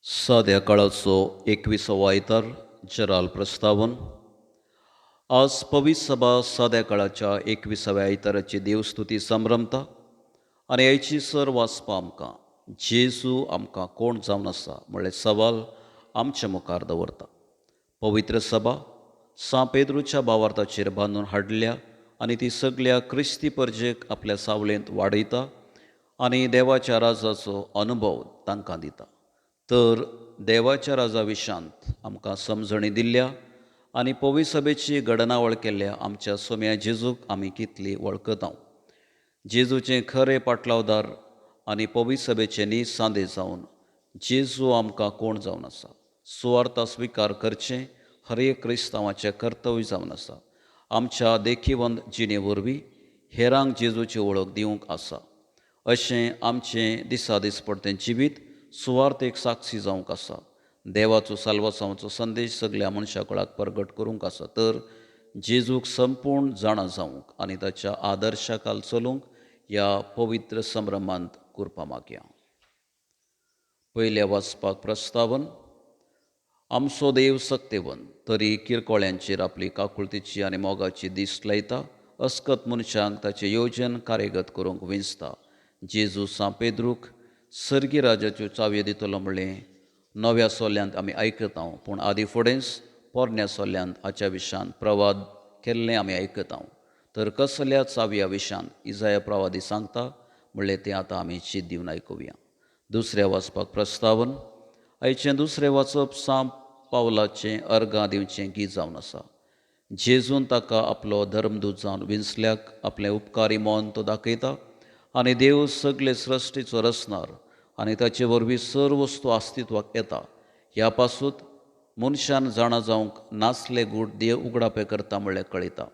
साध्या काळाचो 21वा आयतार जराल प्रस्तावन. आज पवित्र सभा साध्या काळाच्या 21व्या आयताराची देवस्तुती संभ्रमता आनी आयची सर वाचपा आमकां जेजू आमकां कोण जावन आसा म्हणले सवाल आमच्या मुखार दवरता. पवित्र सभा सा पेद्रूच्या भावार्थाचेर बांदून हाडल्या आनी ती सगळ्या क्रिस्ती परजेक आपल्या सावळेंत वाडयता आनी देवाच्या राजाचो अनुभव तांकां दिता. तर देवाच्या राजा विशांत आमकां समजणी दिल्ल्या आनी पवित्र सभेची घडणावळ केल्ल्या आमच्या सोम्या जेजूक आमी कितली वळखतांव. जेजूचे खरे पाटलावदार आनी पवित्र सभेचे न्ही सांदे जावन जेजू आमकां कोण जावन आसा सुवार्ता स्विकार करचें हर एक क्रिस्तांवाचें कर्तव्य जावन आसा. आमच्या देखीवंत जिणे वरवीं हेरांक जेजूची वळख दिवंक आसा. अशें आमचें दिसा दिसपडतें जिवीत सुवार्थेक साक्षी जावंक आसा. देवाचो साल्वासांवाचो संदेश सगळ्या मनशा कुळाक प्रगट करूंक आसा. तर जेजूक संपूर्ण जाणा जावंक आनी ताच्या आदर्शाखाल चलूंक ह्या पवित्र संभ्रमांत करपा मागया. पयल्या वाचपाक प्रस्तावन. आमचो देव सत्यवन तरी किरकोळ्यांचेर आपली काकुळतीची आनी मोगाची दिश्ट लायता. अस्कत मनशांक ताचें येवजन कार्यगत करूंक विंचता. जेजू सा पेद्रूक सर्गी राजाच्यो चावयो दितलो म्हणलें नव्या सोल्यांत आमी आयकतांव, पूण आदी फुडेंच पोरण्या सोल्यांत हाच्या विशांत प्रवाद केल्लें आमी आयकतांव. तर कसल्या चावया विशांत इजाया प्रवादी सांगता म्हणलें तें आतां आमी शीत दिवन आयकुया. दुसऱ्या वाचपाक प्रस्तावन. आयचें दुसरें वाचप सा पावलाचें अर्गां दिवचें गीत जावन आसा. जेजून ताका आपलो धर्मदूत जावन विंचल्याक आपलें उपकारी मोन तो दाखयता आनी देव सगळे सृश्टीचो रचणार आनी ताचे वरवीं सर्व वस्तू अस्तित्वाक येता ह्या पासून मनशान जाणा जावंक नासले गूढ देव उगडापे करता म्हणलें कळयता.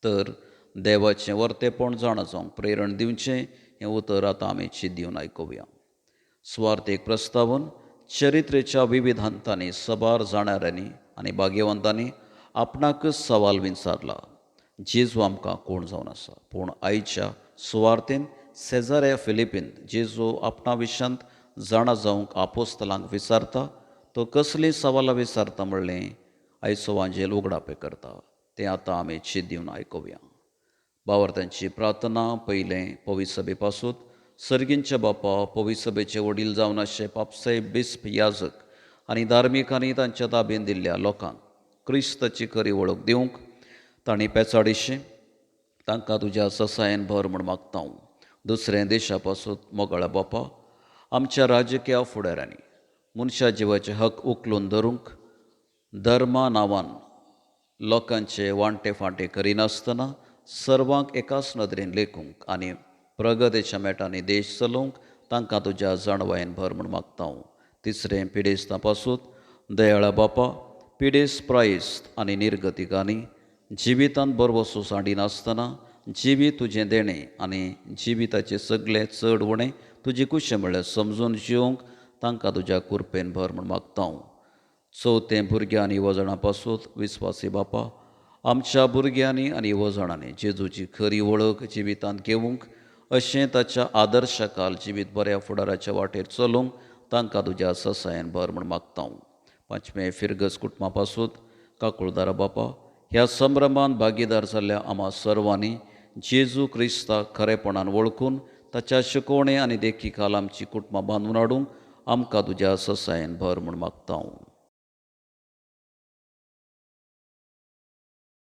तर देवाचें वर्तेपण जाणा जावंक प्रेरण दिवचें हें उतर आतां आमी शीत दिवन आयकुया. स्वार्थीक प्रस्तावन. चरित्रेच्या विविधांतांनी सबार जाणाऱ्यांनी आनी भाग्यवंतांनी आपणाकच सवाल विचारला जेजू आमकां कोण जावन आसा. पूण आयच्या सुवार्थेन सेजाऱ्या फिलिपींत जेजू आपणा विशांत जाणा जावंक आपोस्तलांक विचारता. तो कसलीं सवालां विचारता म्हणलें आयचो वांजेल उगडापे करता. तें आतां आमी शीत दिवन आयकुया. भावार्थांची प्रार्थना. पयलें पवित्र सभे पासून सर्गींच्या बापा पवित्र सभेचे वडील जावन आशिल्ले पापसाहेब बिस्प याजक आनी धार्मिकांनी तांच्या ताब्यांत दिल्ल्या लोकांक क्रिस्ताची खरी वळख दिवंक तांणी पेचाडीशें तांकां तुज्या ससायन भर म्हूण मागतांव. दुसरें देशा पासून मोगाळ्या बापा आमच्या राजकीय फुडाऱ्यांनी मनशा जिवाचे हक उखलून धरूंक धर्मा नांवान लोकांचे वांटे फांटे करिनासतना सर्वांक एकाच नदरेन लेखूंक आनी प्रगतेच्या मेटांनी देश चलोवंक तांकां तुज्या जाणवायेन भर म्हूण मागतांव. तिसरें पिडेस्तां पासून दयाळा बापा पिडेस्त प्रायस्त आनी निर्गतिकांनी जिवितांत बरवसो सांडिनासतना जिवीत तुजें देणें आनी जिविताचें सगळें चड उणें तुजी कुशें म्हळ्यार समजून जिवंक तांकां तुज्या कुरपेन भर म्हूण मागतांव. चवथें भुरग्यां आनी येवजणां पासून विस्वासी बापा आमच्या भुरग्यांनी आनी येवजणांनी जेजूची खरी वळख जिवितांत घेवंक अशें ताच्या आदर्शा खाल जिवीत बऱ्या फुडाराच्या वाटेर चलोवंक तांकां तुज्या ससायन भर म्हूण मागतांव. पांचवें फिरगस कुटुंबा पासून काकुळदारा बापा ह्या संभ्रमांत भागीदार जाल्ल्या आम्हा सर्वांनी जेजू क्रिस्ताक खरेपणान वळखून ताच्या शिकवणे आनी देखी खाल आमची कुटुंबां बांदून हाडूंक आमकां तुज्या ससायन भर म्हूण मागतांव.